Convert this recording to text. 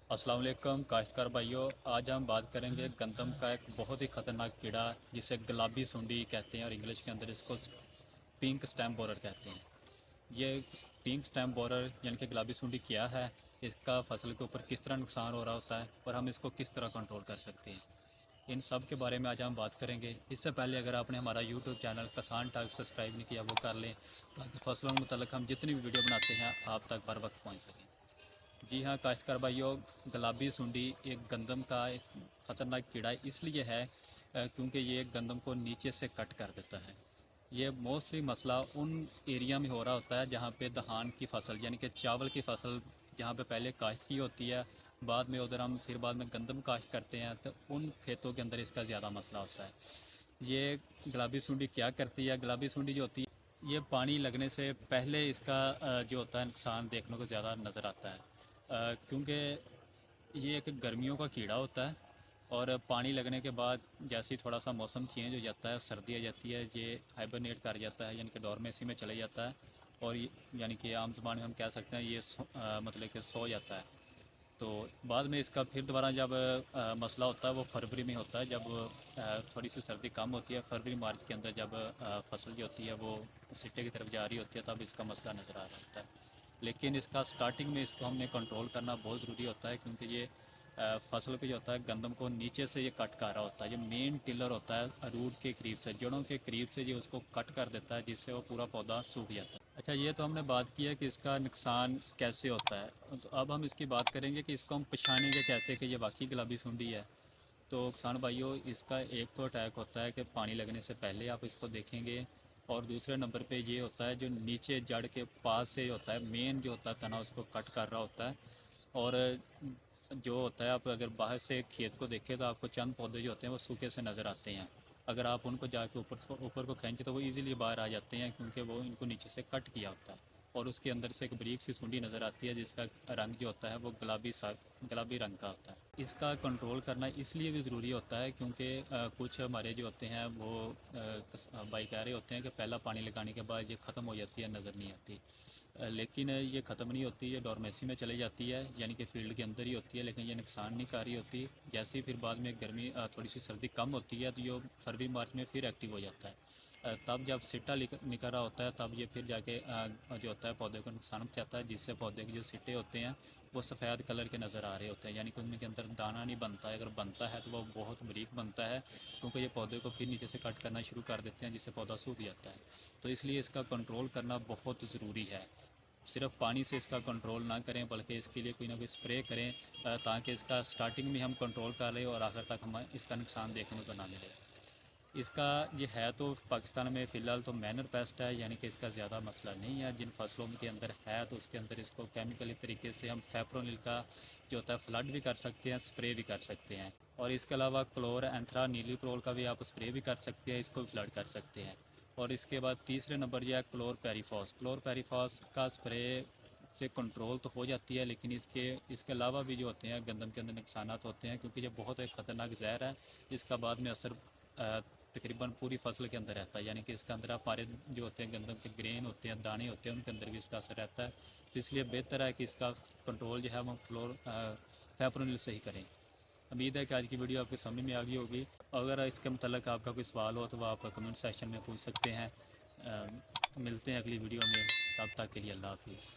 अस्सलाम वालेकुम काश्तकार भाइयों। आज हम बात करेंगे गंदम का एक बहुत ही ख़तरनाक कीड़ा जिसे गुलाबी सुंडी कहते हैं और इंग्लिश के अंदर इसको पिंक स्टेम बोरर कहते हैं। ये पिंक स्टेम बोरर यानी कि गुलाबी सुंडी क्या है, इसका फसल के ऊपर किस तरह नुकसान हो रहा होता है और हम इसको किस तरह कंट्रोल कर सकते हैं, इन सब के बारे में आज हम बात करेंगे। इससे पहले अगर आपने हमारा यूट्यूब चैनल किसान टाक सब्सक्राइब नहीं किया वो कर लें, ताकि फसलों के मतलब हम जितनी भी वीडियो बनाते हैं आप तक बर वक्त पहुँच सकें। जी हाँ काश्तकार भाइयों, गुलाबी सुंडी एक गंदम का एक ख़तरनाक कीड़ा इसलिए है क्योंकि ये गंदम को नीचे से कट कर देता है। ये मोस्टली मसला उन एरिया में हो रहा होता है जहाँ पे धान की फसल यानी कि चावल की फसल जहाँ पे पहले काश्त की होती है, बाद में उधर हम फिर बाद में गंदम काश्त करते हैं, तो उन खेतों के अंदर इसका ज़्यादा मसला होता है। ये गुलाबी सुंडी क्या करती है, गुलाबी सुंडी जो होती है ये पानी लगने से पहले इसका जो होता है नुकसान देखने को ज़्यादा नज़र आता है, क्योंकि ये एक गर्मियों का कीड़ा होता है और पानी लगने के बाद जैसे ही थोड़ा सा मौसम चेंज हो जाता है, सर्दी आ जाती है, ये हाइबरनेट कर जाता है यानी कि डोरमेसी में चले जाता है। और यानी कि आम ज़बान में हम कह सकते हैं ये मतलब कि सो जाता है। तो बाद में इसका फिर दोबारा जब मसला होता है वो फरवरी में होता है, जब थोड़ी सी सर्दी कम होती है, फरवरी मार्च के अंदर जब फसल जो होती है वो सिट्टे की तरफ जा रही होती है, तब इसका मसला नज़र आ रहा होता है। लेकिन इसका स्टार्टिंग में इसको हमने कंट्रोल करना बहुत ज़रूरी होता है, क्योंकि ये फसल को जो होता है गंदम को नीचे से ये कट कर रहा होता है। ये मेन टिलर होता है रूट के करीब से, जड़ों के करीब से ये उसको कट कर देता है, जिससे वो पूरा पौधा सूख जाता है। अच्छा, ये तो हमने बात की है कि इसका नुकसान कैसे होता है, तो अब हम इसकी बात करेंगे कि इसको हम पहचानेंगे कैसे कि ये वाकई गुलाबी सुंडी है। तो किसान भाइयों, इसका एक तो अटैक होता है कि पानी लगने से पहले आप इसको देखेंगे, और दूसरे नंबर पे ये होता है जो नीचे जड़ के पास से होता है, मेन जो होता है तना उसको कट कर रहा होता है। और जो होता है, आप अगर बाहर से खेत को देखें तो आपको चंद पौधे जो होते हैं वो सूखे से नज़र आते हैं। अगर आप उनको जाके ऊपर को खींचे तो वो इजीली बाहर आ जाते हैं, क्योंकि वो इनको नीचे से कट किया होता है। और उसके अंदर से एक बारीक सी सुंडी नज़र आती है जिसका रंग जो होता है वो गुलाबी रंग का होता है। इसका कंट्रोल करना इसलिए भी ज़रूरी होता है क्योंकि कुछ हमारे जो होते हैं वो भाई कह रहे होते हैं कि पहला पानी लगाने के बाद ये ख़त्म हो जाती है, नज़र नहीं आती। लेकिन ये ख़त्म नहीं होती, ये डोरमेसी में चली जाती है, यानी कि फील्ड के अंदर ही होती है, लेकिन ये नुकसान नहीं कर रही होती। जैसे ही फिर बाद में गर्मी थोड़ी सी सर्दी कम होती है तो ये फरवरी मार्च में फिर एक्टिव हो जाता है। तब जब सिट्टा निकल रहा होता है तब ये फिर जाके जो होता है पौधे को नुकसान पहुंचाता है, जिससे पौधे के जो सिट्टे होते हैं वो सफ़ेद कलर के नज़र आ रहे होते हैं, यानी कि उनके अंदर दाना नहीं बनता है। अगर बनता है तो वो बहुत बारीक बनता है, क्योंकि ये पौधे को फिर नीचे से कट करना शुरू कर देते हैं, जिससे पौधा सूख जाता है। तो इसलिए इसका कंट्रोल करना बहुत ज़रूरी है। सिर्फ पानी से इसका कंट्रोल ना करें, बल्कि इसके लिए कोई ना कोई स्प्रे करें, ताकि इसका स्टार्टिंग में हम कंट्रोल कर लें और आखिर तक हमें इसका नुकसान देखने को ना मिले। इसका ये है तो पाकिस्तान में फ़िलहाल तो मैनर पेस्ट है, यानी कि इसका ज़्यादा मसला नहीं है। जिन फसलों के अंदर है तो उसके अंदर इसको केमिकली तरीके से हम फेप्रोनिल का जो होता है फ्लड भी कर सकते हैं, स्प्रे भी कर सकते हैं। और इसके अलावा क्लोर एंथ्रा नीलीप्रोल का भी आप स्प्रे भी कर सकते हैं, इसको भी फ्लड कर सकते हैं। और इसके बाद तीसरे नंबर यह है क्लोर पेरीफॉस का स्प्रे से कंट्रोल तो हो जाती है, लेकिन इसके अलावा भी जो होते हैं गंदम के अंदर नुकसान होते हैं, क्योंकि ये बहुत एक ख़तरनाक जहर है। इसका बाद में असर तकरीबन पूरी फसल के अंदर रहता है, यानी कि इसके अंदर हमारे जो होते हैं गंदम के ग्रेन होते हैं, दाने होते हैं, उनके अंदर भी इसका असर रहता है। तो इसलिए बेहतर है कि इसका कंट्रोल जो है हम फेप्रोनिल से ही करें। उम्मीद है कि आज की वीडियो आपको समझ में आ गई होगी। अगर इसके मतलब आपका कोई सवाल हो तो वह आप कमेंट सेक्शन में पूछ सकते हैं। मिलते हैं अगली वीडियो में, तब तक के लिए अल्लाह हाफिज़।